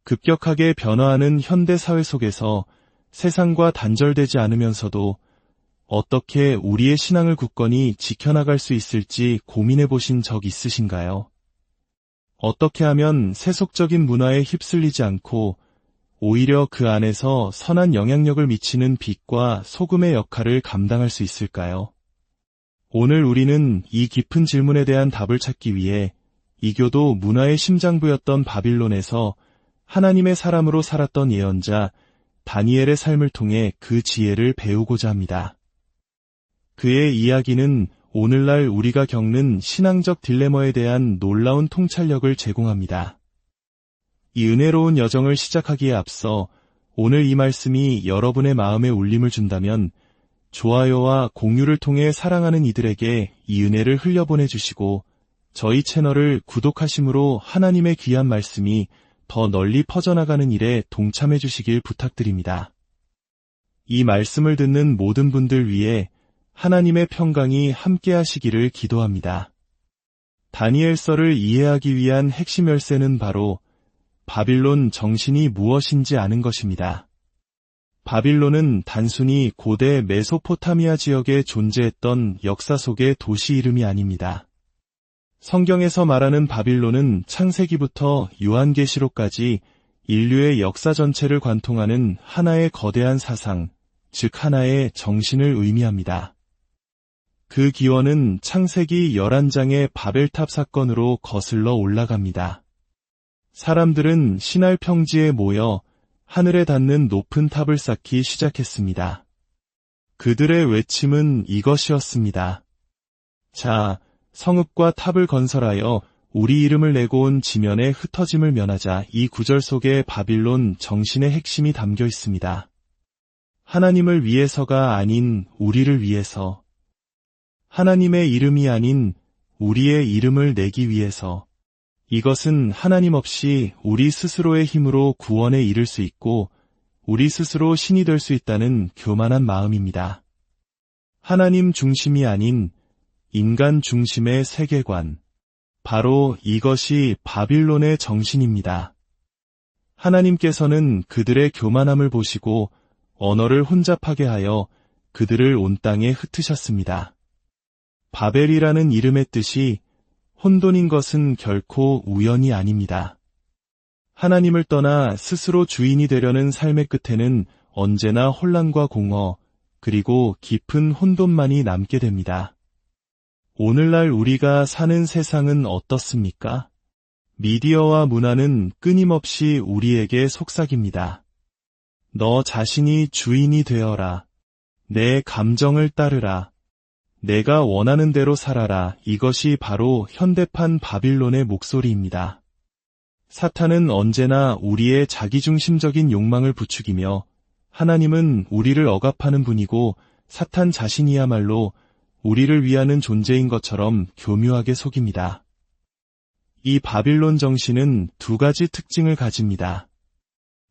급격하게 변화하는 현대 사회 속에서 세상과 단절되지 않으면서도 어떻게 우리의 신앙을 굳건히 지켜나갈 수 있을지 고민해 보신 적 있으신가요? 어떻게 하면 세속적인 문화에 휩쓸리지 않고 오히려 그 안에서 선한 영향력을 미치는 빛과 소금의 역할을 감당할 수 있을까요? 오늘 우리는 이 깊은 질문에 대한 답을 찾기 위해 이교도 문화의 심장부였던 바빌론에서 하나님의 사람으로 살았던 예언자 다니엘의 삶을 통해 그 지혜를 배우고자 합니다. 그의 이야기는 오늘날 우리가 겪는 신앙적 딜레마에 대한 놀라운 통찰력을 제공합니다. 이 은혜로운 여정을 시작하기에 앞서 오늘 이 말씀이 여러분의 마음에 울림을 준다면 좋아요와 공유를 통해 사랑하는 이들에게 이 은혜를 흘려보내주시고 저희 채널을 구독하심으로 하나님의 귀한 말씀이 더 널리 퍼져나가는 일에 동참해 주시길 부탁드립니다. 이 말씀을 듣는 모든 분들 위해 하나님의 평강이 함께 하시기를 기도합니다. 다니엘서를 이해하기 위한 핵심 열쇠는 바로 바빌론 정신이 무엇인지 아는 것입니다. 바빌론은 단순히 고대 메소포타미아 지역에 존재했던 역사 속의 도시 이름이 아닙니다. 성경에서 말하는 바빌론은 창세기부터 요한계시록까지 인류의 역사 전체를 관통하는 하나의 거대한 사상, 즉 하나의 정신을 의미합니다. 그 기원은 창세기 11장의 바벨탑 사건으로 거슬러 올라갑니다. 사람들은 신할 평지에 모여 하늘에 닿는 높은 탑을 쌓기 시작했습니다. 그들의 외침은 이것이었습니다. 자, 성읍과 탑을 건설하여 우리 이름을 내고 온 지면의 흩어짐을 면하자. 이 구절 속에 바빌론 정신의 핵심이 담겨 있습니다. 하나님을 위해서가 아닌 우리를 위해서, 하나님의 이름이 아닌 우리의 이름을 내기 위해서, 이것은 하나님 없이 우리 스스로의 힘으로 구원에 이를 수 있고 우리 스스로 신이 될 수 있다는 교만한 마음입니다. 하나님 중심이 아닌 인간 중심의 세계관, 바로 이것이 바빌론의 정신입니다. 하나님께서는 그들의 교만함을 보시고 언어를 혼잡하게 하여 그들을 온 땅에 흩으셨습니다. 바벨이라는 이름의 뜻이 혼돈인 것은 결코 우연이 아닙니다. 하나님을 떠나 스스로 주인이 되려는 삶의 끝에는 언제나 혼란과 공허, 그리고 깊은 혼돈만이 남게 됩니다. 오늘날 우리가 사는 세상은 어떻습니까? 미디어와 문화는 끊임없이 우리에게 속삭입니다. 너 자신이 주인이 되어라. 내 감정을 따르라. 내가 원하는 대로 살아라. 이것이 바로 현대판 바빌론의 목소리입니다. 사탄은 언제나 우리의 자기중심적인 욕망을 부추기며 하나님은 우리를 억압하는 분이고 사탄 자신이야말로 우리를 위하는 존재인 것처럼 교묘하게 속입니다. 이 바빌론 정신은 두 가지 특징을 가집니다.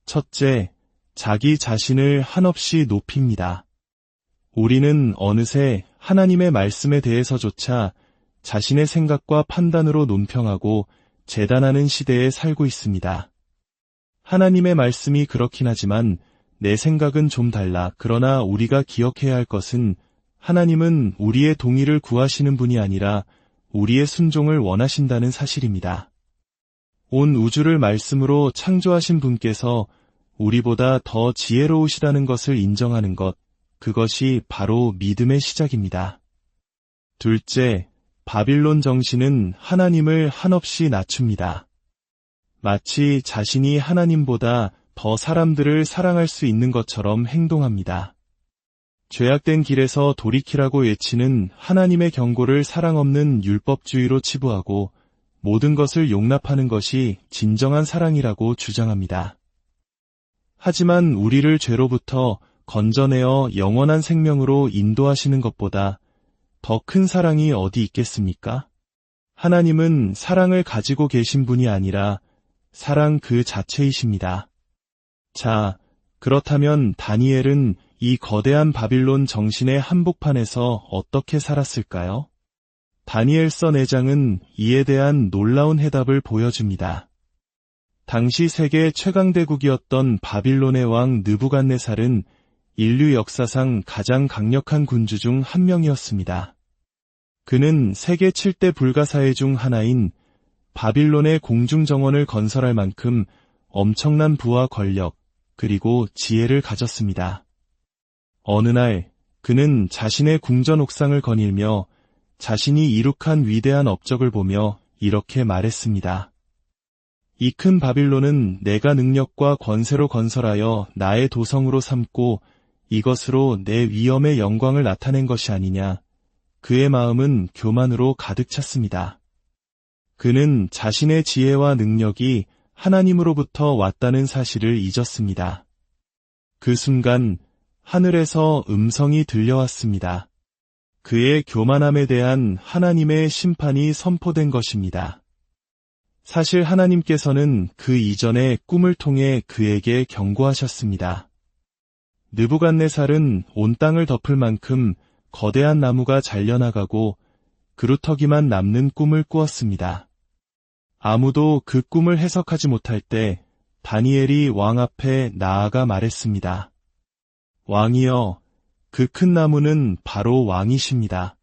첫째, 자기 자신을 한없이 높입니다. 우리는 어느새 하나님의 말씀에 대해서조차 자신의 생각과 판단으로 논평하고 재단하는 시대에 살고 있습니다. 하나님의 말씀이 그렇긴 하지만 내 생각은 좀 달라. 그러나 우리가 기억해야 할 것은 하나님은 우리의 동의를 구하시는 분이 아니라 우리의 순종을 원하신다는 사실입니다. 온 우주를 말씀으로 창조하신 분께서 우리보다 더 지혜로우시다는 것을 인정하는 것, 그것이 바로 믿음의 시작입니다. 둘째, 바빌론 정신은 하나님을 한없이 낮춥니다. 마치 자신이 하나님보다 더 사람들을 사랑할 수 있는 것처럼 행동합니다. 죄악된 길에서 돌이키라고 외치는 하나님의 경고를 사랑 없는 율법주의로 치부하고 모든 것을 용납하는 것이 진정한 사랑이라고 주장합니다. 하지만 우리를 죄로부터 건져내어 영원한 생명으로 인도하시는 것보다 더 큰 사랑이 어디 있겠습니까? 하나님은 사랑을 가지고 계신 분이 아니라 사랑 그 자체이십니다. 자, 그렇다면 다니엘은 이 거대한 바빌론 정신의 한복판에서 어떻게 살았을까요? 다니엘서 4장은 이에 대한 놀라운 해답을 보여줍니다. 당시 세계 최강대국이었던 바빌론의 왕 느부갓네살은 인류 역사상 가장 강력한 군주 중 한 명이었습니다. 그는 세계 7대 불가사의 중 하나인 바빌론의 공중정원을 건설할 만큼 엄청난 부와 권력, 그리고 지혜를 가졌습니다. 어느 날 그는 자신의 궁전 옥상을 거닐며 자신이 이룩한 위대한 업적을 보며 이렇게 말했습니다. 이 큰 바빌론은 내가 능력과 권세로 건설하여 나의 도성으로 삼고 이것으로 내 위엄의 영광을 나타낸 것이 아니냐. 그의 마음은 교만으로 가득 찼습니다. 그는 자신의 지혜와 능력이 하나님으로부터 왔다는 사실을 잊었습니다. 그 순간 하늘에서 음성이 들려왔습니다. 그의 교만함에 대한 하나님의 심판이 선포된 것입니다. 사실 하나님께서는 그 이전에 꿈을 통해 그에게 경고하셨습니다. 느부갓네살은 온 땅을 덮을 만큼 거대한 나무가 잘려나가고 그루터기만 남는 꿈을 꾸었습니다. 아무도 그 꿈을 해석하지 못할 때 다니엘이 왕 앞에 나아가 말했습니다. 왕이여, 그 큰 나무는 바로 왕이십니다.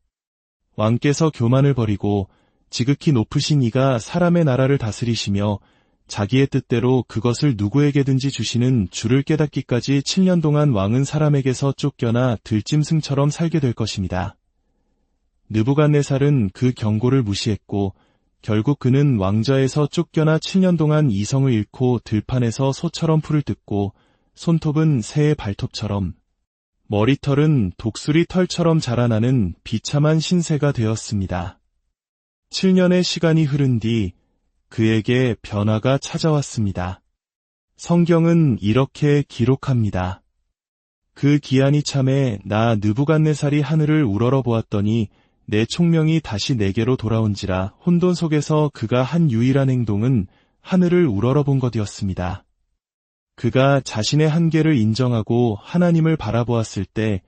왕께서 교만을 버리고 지극히 높으신 이가 사람의 나라를 다스리시며 자기의 뜻대로 그것을 누구에게든지 주시는 주를 깨닫기까지 7년 동안 왕은 사람에게서 쫓겨나 들짐승처럼 살게 될 것입니다. 느부갓네살은 그 경고를 무시했고 결국 그는 왕좌에서 쫓겨나 7년 동안 이성을 잃고 들판에서 소처럼 풀을 뜯고 손톱은 새의 발톱처럼 머리털은 독수리 털처럼 자라나는 비참한 신세가 되었습니다. 7년의 시간이 흐른 뒤 그에게 변화가 찾아왔습니다. 성경은 이렇게 기록합니다. 그 기한이 참에 나 느부갓네살이 하늘을 우러러 보았더니 내 총명이 다시 내게로 돌아온지라. 혼돈 속에서 그가 한 유일한 행동은 하늘을 우러러 본 것이었습니다. 그가 자신의 한계를 인정하고 하나님을 바라보았을 때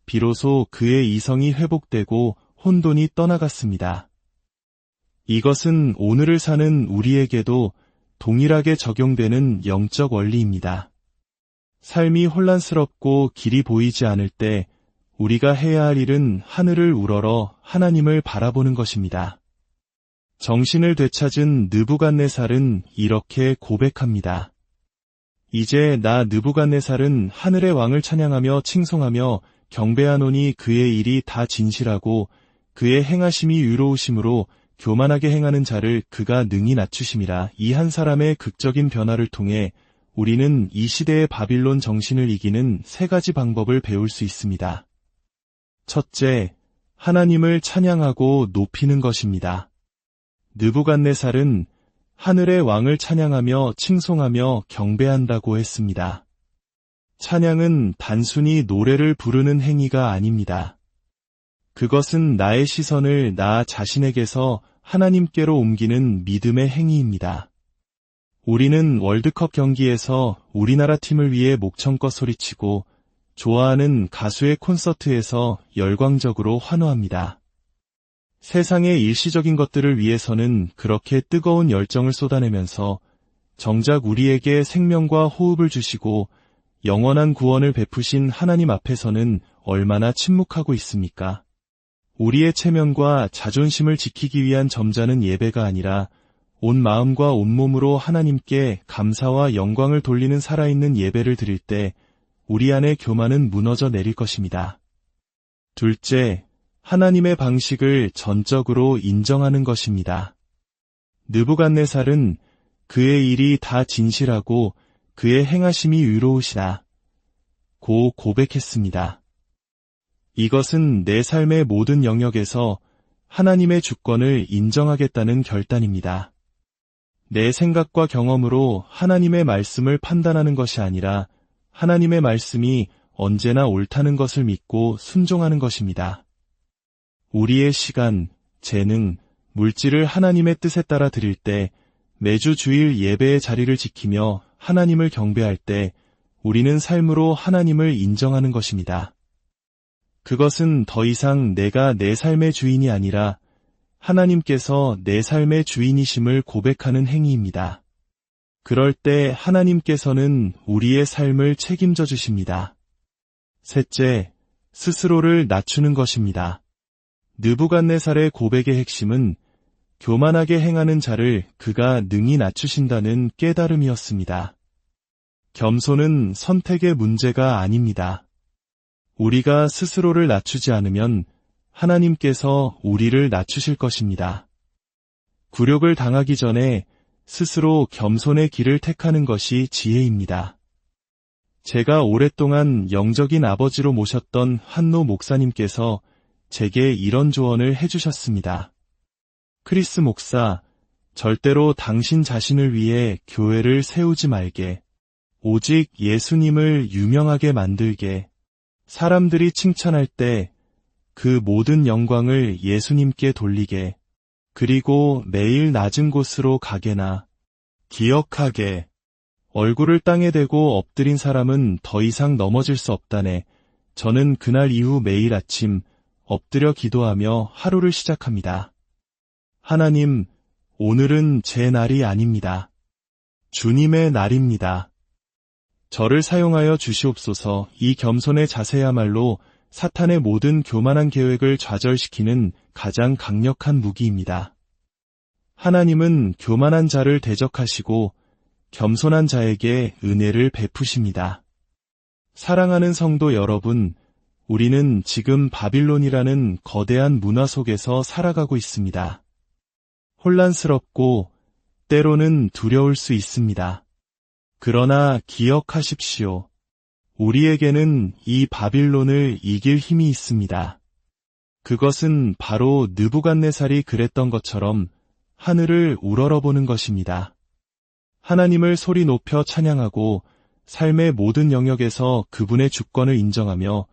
비로소 그의 이성이 회복되고 혼돈이 떠나갔습니다. 이것은 오늘을 사는 우리에게도 동일하게 적용되는 영적 원리입니다. 삶이 혼란스럽고 길이 보이지 않을 때 우리가 해야 할 일은 하늘을 우러러 하나님을 바라보는 것입니다. 정신을 되찾은 느부갓네살은 이렇게 고백합니다. 이제 나 느부갓네살은 하늘의 왕을 찬양하며 칭송하며 경배하노니 그의 일이 다 진실하고 그의 행하심이 의로우심으로 교만하게 행하는 자를 그가 능히 낮추심이라. 이 한 사람의 극적인 변화를 통해 우리는 이 시대의 바빌론 정신을 이기는 세 가지 방법을 배울 수 있습니다. 첫째, 하나님을 찬양하고 높이는 것입니다. 느부갓네살은 하늘의 왕을 찬양하며 칭송하며 경배한다고 했습니다. 찬양은 단순히 노래를 부르는 행위가 아닙니다. 그것은 나의 시선을 나 자신에게서 하나님께로 옮기는 믿음의 행위입니다. 우리는 월드컵 경기에서 우리나라 팀을 위해 목청껏 소리치고 좋아하는 가수의 콘서트에서 열광적으로 환호합니다. 세상의 일시적인 것들을 위해서는 그렇게 뜨거운 열정을 쏟아내면서 정작 우리에게 생명과 호흡을 주시고 영원한 구원을 베푸신 하나님 앞에서는 얼마나 침묵하고 있습니까? 우리의 체면과 자존심을 지키기 위한 점잖은 예배가 아니라 온 마음과 온몸으로 하나님께 감사와 영광을 돌리는 살아있는 예배를 드릴 때 우리 안의 교만은 무너져 내릴 것입니다. 둘째, 하나님의 방식을 전적으로 인정하는 것입니다. 느부갓네살은 그의 일이 다 진실하고 그의 행하심이 의로우시다 고 고백했습니다. 이것은 내 삶의 모든 영역에서 하나님의 주권을 인정하겠다는 결단입니다. 내 생각과 경험으로 하나님의 말씀을 판단하는 것이 아니라 하나님의 말씀이 언제나 옳다는 것을 믿고 순종하는 것입니다. 우리의 시간, 재능, 물질을 하나님의 뜻에 따라 드릴 때 매주 주일 예배의 자리를 지키며 하나님을 경배할 때 우리는 삶으로 하나님을 인정하는 것입니다. 그것은 더 이상 내가 내 삶의 주인이 아니라 하나님께서 내 삶의 주인이심을 고백하는 행위입니다. 그럴 때 하나님께서는 우리의 삶을 책임져 주십니다. 셋째, 스스로를 낮추는 것입니다. 느부갓네살의 고백의 핵심은 교만하게 행하는 자를 그가 능히 낮추신다는 깨달음이었습니다. 겸손은 선택의 문제가 아닙니다. 우리가 스스로를 낮추지 않으면 하나님께서 우리를 낮추실 것입니다. 굴욕을 당하기 전에 스스로 겸손의 길을 택하는 것이 지혜입니다. 제가 오랫동안 영적인 아버지로 모셨던 한노 목사님께서 제게 이런 조언을 해주셨습니다. 크리스 목사, 절대로 당신 자신을 위해 교회를 세우지 말게. 오직 예수님을 유명하게 만들게. 사람들이 칭찬할 때 그 모든 영광을 예수님께 돌리게. 그리고 매일 낮은 곳으로 가게나. 기억하게. 얼굴을 땅에 대고 엎드린 사람은 더 이상 넘어질 수 없다네. 저는 그날 이후 매일 아침 엎드려 기도하며 하루를 시작합니다. 하나님, 오늘은 제 날이 아닙니다. 주님의 날입니다. 저를 사용하여 주시옵소서. 이 겸손의 자세야말로 사탄의 모든 교만한 계획을 좌절시키는 가장 강력한 무기입니다. 하나님은 교만한 자를 대적하시고 겸손한 자에게 은혜를 베푸십니다. 사랑하는 성도 여러분, 우리는 지금 바빌론이라는 거대한 문화 속에서 살아가고 있습니다. 혼란스럽고 때로는 두려울 수 있습니다. 그러나 기억하십시오. 우리에게는 이 바빌론을 이길 힘이 있습니다. 그것은 바로 느부갓네살이 그랬던 것처럼 하늘을 우러러보는 것입니다. 하나님을 소리 높여 찬양하고 삶의 모든 영역에서 그분의 주권을 인정하며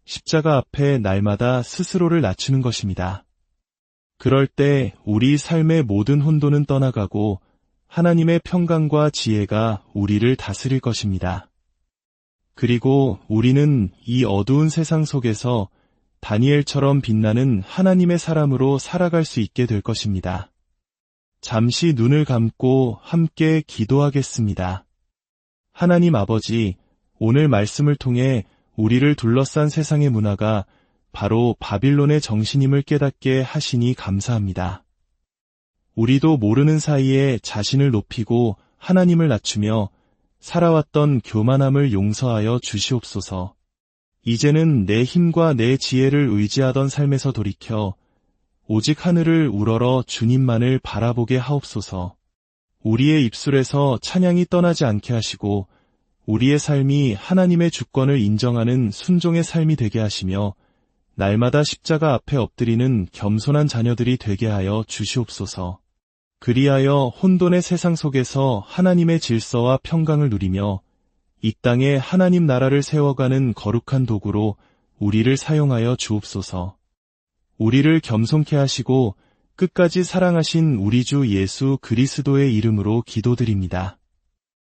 십자가 앞에 날마다 스스로를 낮추는 것입니다. 그럴 때 우리 삶의 모든 혼돈은 떠나가고 하나님의 평강과 지혜가 우리를 다스릴 것입니다. 그리고 우리는 이 어두운 세상 속에서 다니엘처럼 빛나는 하나님의 사람으로 살아갈 수 있게 될 것입니다. 잠시 눈을 감고 함께 기도하겠습니다. 하나님 아버지, 오늘 말씀을 통해 우리를 둘러싼 세상의 문화가 바로 바빌론의 정신임을 깨닫게 하시니 감사합니다. 우리도 모르는 사이에 자신을 높이고 하나님을 낮추며 살아왔던 교만함을 용서하여 주시옵소서. 이제는 내 힘과 내 지혜를 의지하던 삶에서 돌이켜 오직 하늘을 우러러 주님만을 바라보게 하옵소서. 우리의 입술에서 찬양이 떠나지 않게 하시고 우리의 삶이 하나님의 주권을 인정하는 순종의 삶이 되게 하시며 날마다 십자가 앞에 엎드리는 겸손한 자녀들이 되게 하여 주시옵소서. 그리하여 혼돈의 세상 속에서 하나님의 질서와 평강을 누리며 이 땅에 하나님 나라를 세워가는 거룩한 도구로 우리를 사용하여 주옵소서. 우리를 겸손케 하시고 끝까지 사랑하신 우리 주 예수 그리스도의 이름으로 기도드립니다.